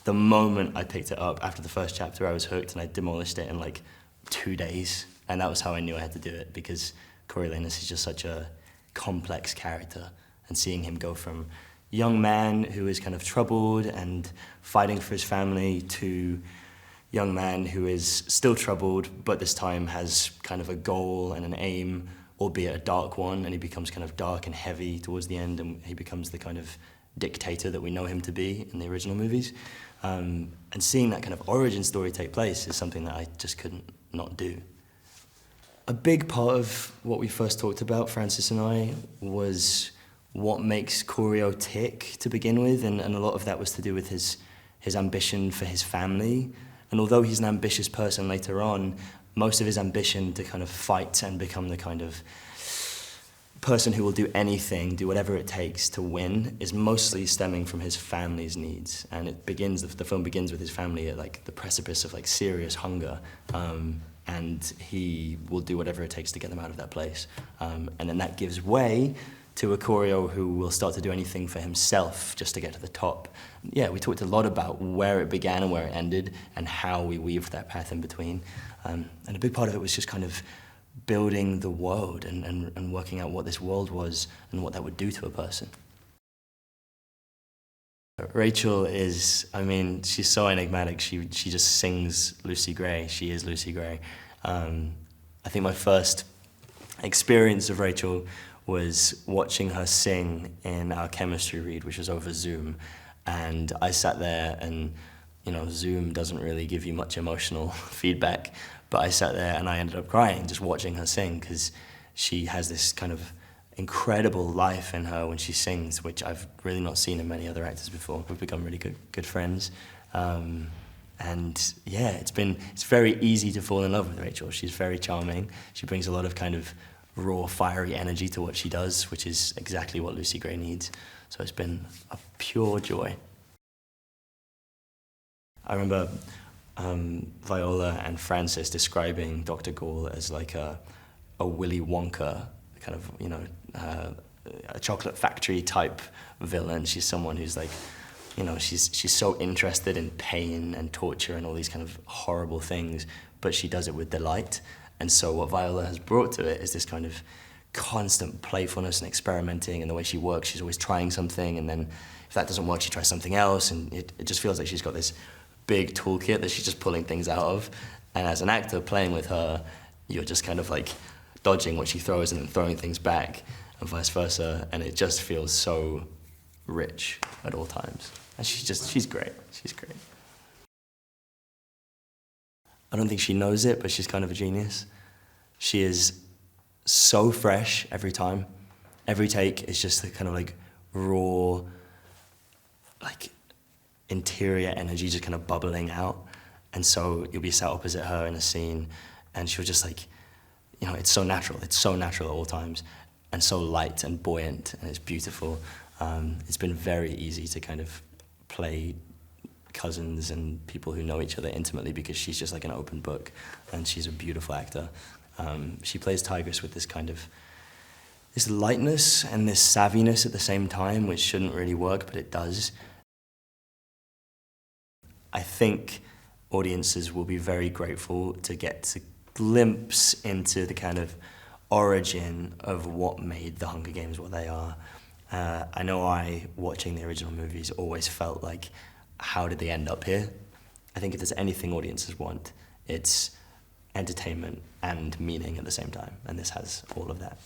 the moment I picked it up, after the first chapter, I was hooked and I demolished it in like 2 days. And that was how I knew I had to do it, because Coriolanus is just such a complex character. And seeing him go from young man who is kind of troubled and fighting for his family to young man who is still troubled, but this time has kind of a goal and an aim, albeit a dark one, and he becomes kind of dark and heavy towards the end, and he becomes the kind of dictator that we know him to be in the original movies. And seeing that kind of origin story take place is something that I just couldn't not do. A big part of what we first talked about, Francis and I, was what makes Corio tick to begin with, and a lot of that was to do with his ambition for his family. And although he's an ambitious person later on, most of his ambition to kind of fight and become the kind of person who will do anything, do whatever it takes to win, is mostly stemming from his family's needs. And the film begins with his family at like the precipice of like serious hunger. And he will do whatever it takes to get them out of that place. And then that gives way to a Corio who will start to do anything for himself just to get to the top. Yeah, we talked a lot about where it began and where it ended and how we weaved that path in between. And a big part of it was just kind of building the world and working out what this world was and what that would do to a person. Rachel is, I mean, she's so enigmatic. She just sings Lucy Gray. She is Lucy Gray. I think my first experience of Rachel was watching her sing in our chemistry read, which was over Zoom. And I sat there and, you know, Zoom doesn't really give you much emotional feedback, but I sat there and I ended up crying just watching her sing, because she has this kind of incredible life in her when she sings, which I've really not seen in many other actors before. We've become really good friends. And yeah, it's very easy to fall in love with Rachel. She's very charming. She brings a lot of kind of raw, fiery energy to what she does, which is exactly what Lucy Gray needs. So it's been a pure joy. I remember Viola and Francis describing Dr. Gall as like a Willy Wonka, kind of, you know, a chocolate factory type villain. She's someone who's like, you know, she's so interested in pain and torture and all these kind of horrible things, but she does it with delight. And so what Viola has brought to it is this kind of constant playfulness and experimenting, and the way she works, she's always trying something, and then if that doesn't work, she tries something else, and it just feels like she's got this big toolkit that she's just pulling things out of. And as an actor playing with her, you're just kind of like dodging what she throws and then throwing things back, and vice versa, and it just feels so rich at all times. And she's great. She's great. I don't think she knows it, but she's kind of a genius. She is so fresh every time. Every take is just the kind of like raw, like interior energy just kind of bubbling out. And so you'll be sat opposite her in a scene and she'll just like, you know, it's so natural at all times, and so light and buoyant, and it's beautiful. It's been very easy to kind of play cousins and people who know each other intimately, because she's just like an open book, and she's a beautiful actor. She plays Tigress with this kind of this lightness and this savviness at the same time, which shouldn't really work, but it does. I think audiences will be very grateful to get a glimpse into the kind of origin of what made the Hunger Games what they are. I know watching the original movies, always felt like, how did they end up here? I think if there's anything audiences want, it's entertainment and meaning at the same time, and this has all of that.